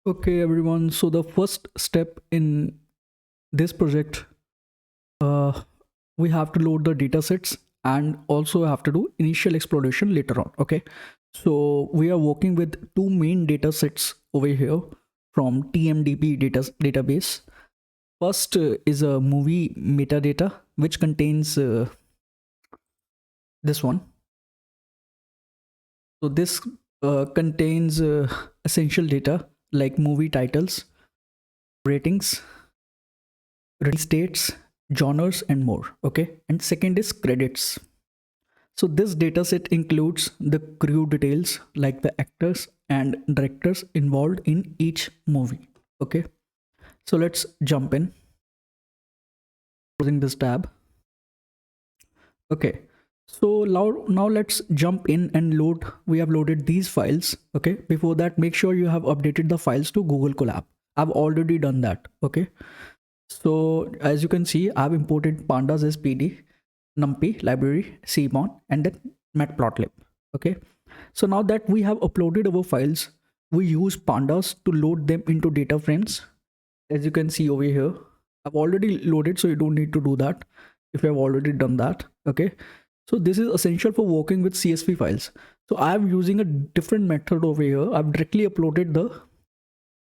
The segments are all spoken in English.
Okay, everyone. So the first step in this project, uh, we have to load the data sets and also have to do initial exploration later on. Okay. So we are working with two main data sets over here from TMDB database. First is a movie metadata, which contains this one. So this contains essential data like movie titles, ratings, release dates, genres, and more. Okay. And second is credits. So this dataset includes the crew details like the actors and directors involved in each movie. Okay. So let's jump in. Closing this tab. Okay. So now let's jump in and load. We have loaded these files. Okay. Before that, make sure you have updated the files to Google Colab. I've already done that. Okay. So as you can see, I've imported pandas as PD, NumPy library, CMON, and then matplotlib. Okay. So now that we have uploaded our files, we use pandas to load them into data frames. As you can see over here, I've already loaded, so you don't need to do that if you have already done that. Okay. So this is essential for working with CSV files. So I'm using a different method over here. I've directly uploaded the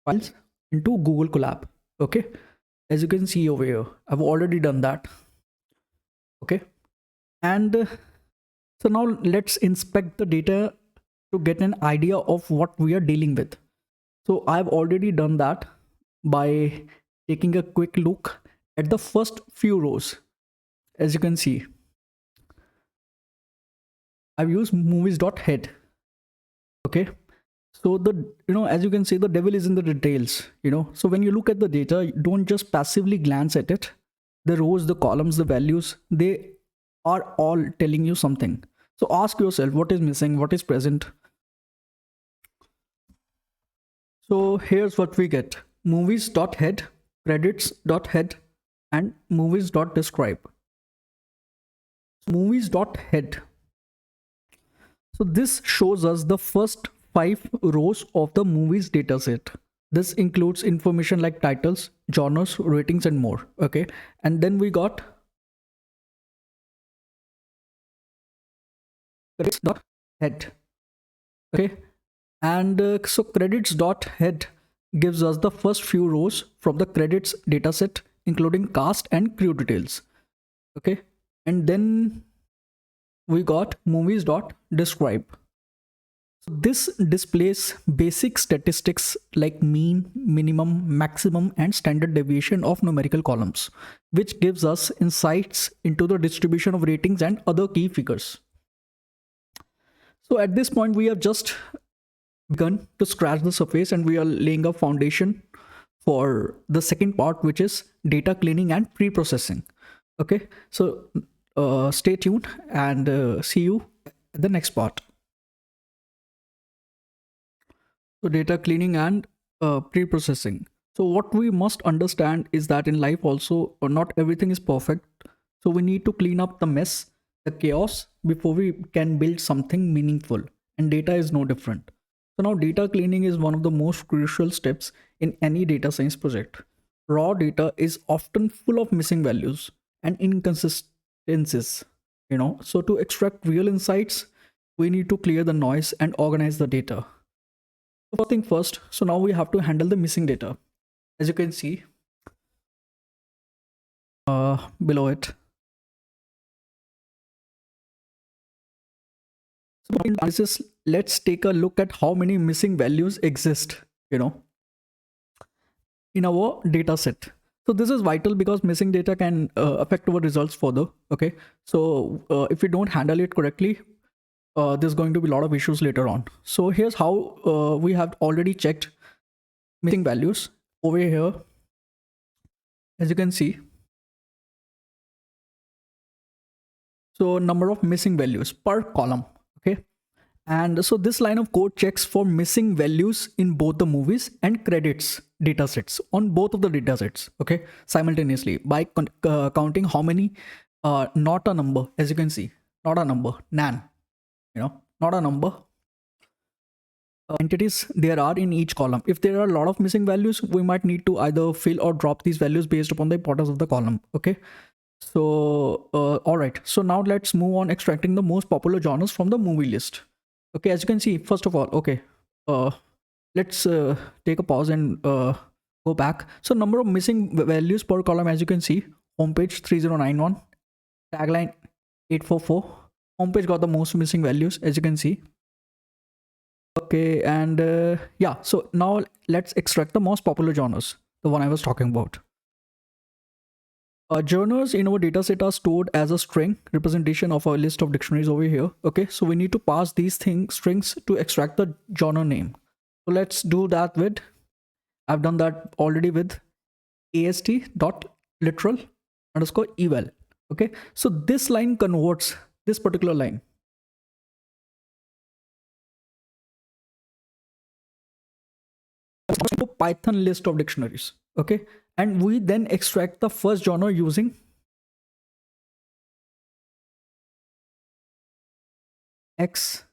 files into Google Colab. Okay. As you can see over here, I've already done that. Okay. And so now let's inspect the data to get an idea of what we are dealing with. So I've already done that by taking a quick look at the first few rows. As you can see, I've used movies.head. Okay. So as you can see, the devil is in the details. So when you look at the data, don't just passively glance at it. The rows, the columns, the values, they are all telling you something. So ask yourself, what is missing, what is present. So here's what we get: movies.head, credits.head, and movies.describe. Movies.head. So this shows us the first 5 rows of the movies dataset. This includes information like titles, genres, ratings, and more. Okay. And then we got credits.head. Okay. And so credits.head gives us the first few rows from the credits dataset, including cast and crew details. Okay. And then we got movies.describe. So this displays basic statistics like mean, minimum, maximum, and standard deviation of numerical columns, which gives us insights into the distribution of ratings and other key figures. So at this point, we have just begun to scratch the surface and we are laying a foundation for the second part, which is data cleaning and pre-processing. Okay, so stay tuned and see you at the next part. So data cleaning and pre-processing. So what we must understand is that in life also, not everything is perfect. So we need to clean up the mess, the chaos, before we can build something meaningful. And data is no different. So now data cleaning is one of the most crucial steps in any data science project. Raw data is often full of missing values and inconsistencies. So to extract real insights, we need to clear the noise and organize the data. First thing first, so now we have to handle the missing data. As you can see below it. So in analysis, let's take a look at how many missing values exist, in our data set. So this is vital because missing data can affect our results further. Okay. So if we don't handle it correctly, there's going to be a lot of issues later on. So here's how we have already checked missing values over here. As you can see, so number of missing values per column. Okay. And so this line of code checks for missing values in both the movies and credits datasets on both of the datasets. Okay. Simultaneously by counting how many, not a number, as you can see, not a number, nan, not a number. entities there are in each column. If there are a lot of missing values, we might need to either fill or drop these values based upon the importance of the column. Okay. So all right, so now let's move on extracting the most popular genres from the movie list. Okay, as you can see, first of all, okay, uh, let's take a pause and go back. So number of missing values per column, as you can see, homepage 3091, tagline 844, homepage got the most missing values, as you can see. Okay, and yeah, so now let's extract the most popular genres, the one I was talking about. Genres in our dataset are stored as a string representation of our list of dictionaries over here. Okay, so we need to pass these strings to extract the genre name. So let's do that with, I've done that already with ast dot literal underscore eval. Okay, so this line converts this particular line to Python list of dictionaries. Okay, and we then extract the first genre using x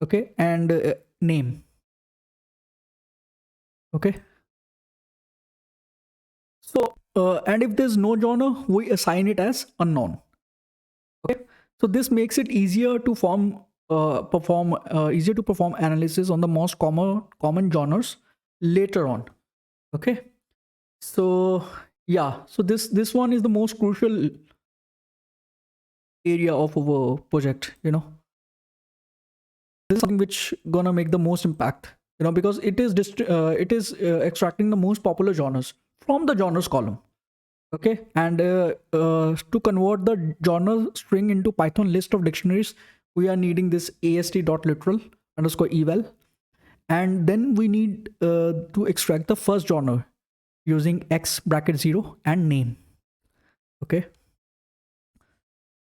okay, and name. Okay, so and if there's no genre, we assign it as unknown. Okay, so this makes it easier to easier to perform analysis on the most common genres later on. Okay, so yeah, so this one is the most crucial area of our project. This is something which gonna make the most impact. Because it is extracting the most popular genres from the genres column. Okay, and to convert the genre string into Python list of dictionaries, we are needing this ast.literal underscore eval, and then we need to extract the first genre using x bracket 0 and name. Okay,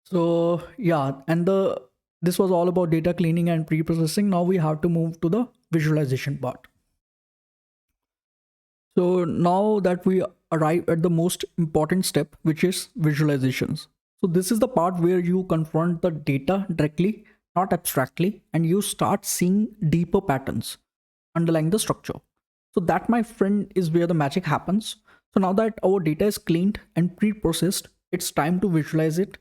so yeah, and this was all about data cleaning and pre-processing. Now we have to move to the visualization part. So now that we arrive at the most important step, which is visualizations. So this is the part where you confront the data directly, not abstractly, and you start seeing deeper patterns underlying the structure. So that, my friend, is where the magic happens. So now that our data is cleaned and pre-processed, it's time to visualize it.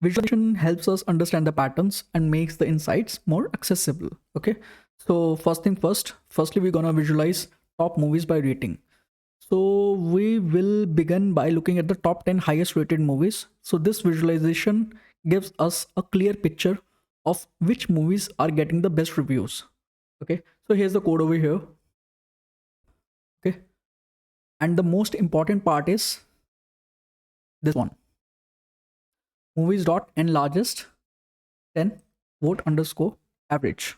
Visualization helps us understand the patterns and makes the insights more accessible. Okay, so first thing first, firstly we're gonna visualize top movies by rating. So we will begin by looking at the top 10 highest rated movies. So this visualization gives us a clear picture of which movies are getting the best reviews. Okay, so here's the code over here. Okay, and the most important part is this one, movies dot n largest 10 vote underscore average.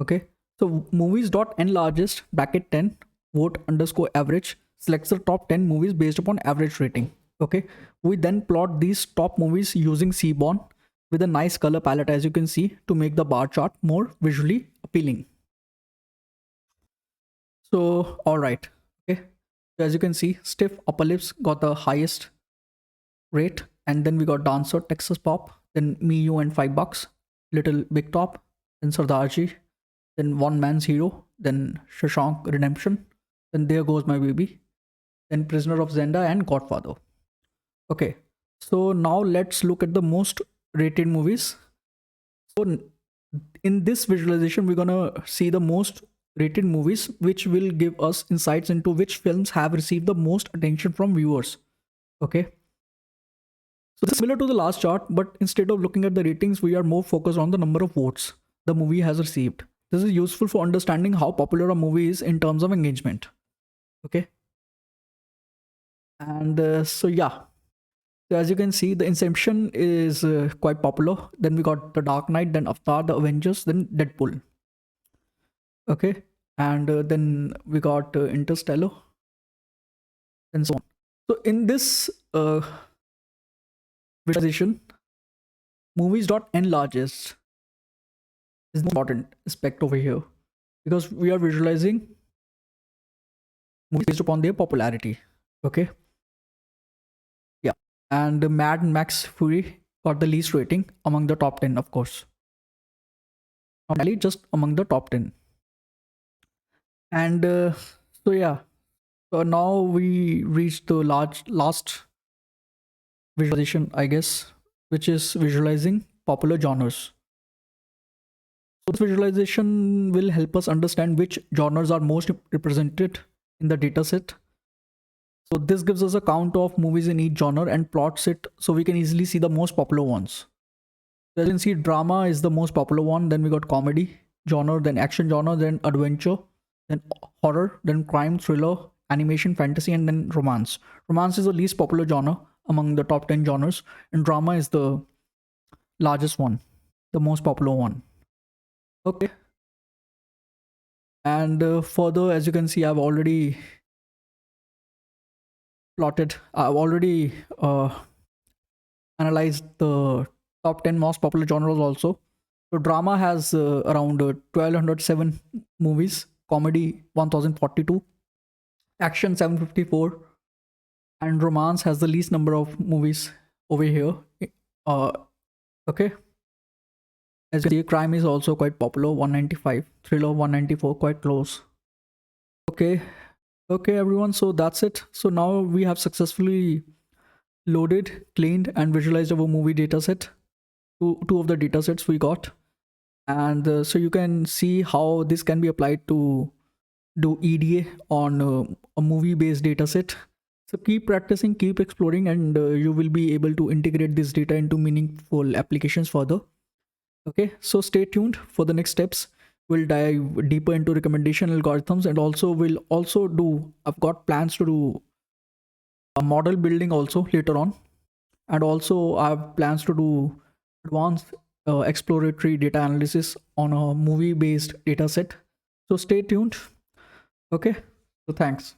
Okay, so movies dot n largest bracket 10 vote underscore average selects the top 10 movies based upon average rating. Okay, we then plot these top movies using Seaborn with a nice color palette, as you can see, to make the bar chart more visually appealing. So all right, okay, so as you can see, Stiff Upper Lips got the highest rate, and then we got Dancer, Texas Pop, then Me, You and $5, Little Big Top, then Sardarji, then One Man's Hero, then Shashank Redemption, then There Goes My Baby, then Prisoner of Zenda and Godfather. Okay, so now let's look at the most rated movies. So in this visualization, we're gonna see the most rated movies, which will give us insights into which films have received the most attention from viewers. Okay, so this is similar to the last chart, but instead of looking at the ratings, we are more focused on the number of votes the movie has received. This is useful for understanding how popular a movie is in terms of engagement. Okay, and so yeah, so as you can see, the Inception is quite popular. Then we got The Dark Knight, then Avatar, The Avengers, then Deadpool. Okay, and then we got Interstellar, and so on. So in this visualization, movies dot n largest is the important aspect over here, because we are visualizing movies based upon their popularity. Okay, yeah, and Mad Max Fury got the least rating among the top 10, of course. just among the top 10. And so yeah, so now we reached the last visualization, I guess, which is visualizing popular genres. So this visualization will help us understand which genres are most represented in the dataset. So this gives us a count of movies in each genre and plots it so we can easily see the most popular ones. So as you can see, drama is the most popular one. Then we got comedy genre, then action genre, then adventure, then horror, then crime, thriller, animation, fantasy, and then romance. Romance is the least popular genre among the top 10 genres, and drama is the largest one, the most popular one. Okay. And further, as you can see, I've already analyzed the top 10 most popular genres also. So drama has around 1207 movies, comedy 1042, action 754, and romance has the least number of movies over here. Uh, okay. As you see, crime is also quite popular, 195, thriller 194, quite close. Okay. Okay, everyone. So that's it. So now we have successfully loaded, cleaned, and visualized our movie dataset. Two of the datasets we got. And so you can see how this can be applied to do EDA on a movie based dataset. So keep practicing, keep exploring, and you will be able to integrate this data into meaningful applications further. Okay, so stay tuned for the next steps. We'll dive deeper into recommendation algorithms, and also we'll also do, I've got plans to do a model building also later on, and also I have plans to do advanced exploratory data analysis on a movie based data set. So stay tuned. Okay, so thanks.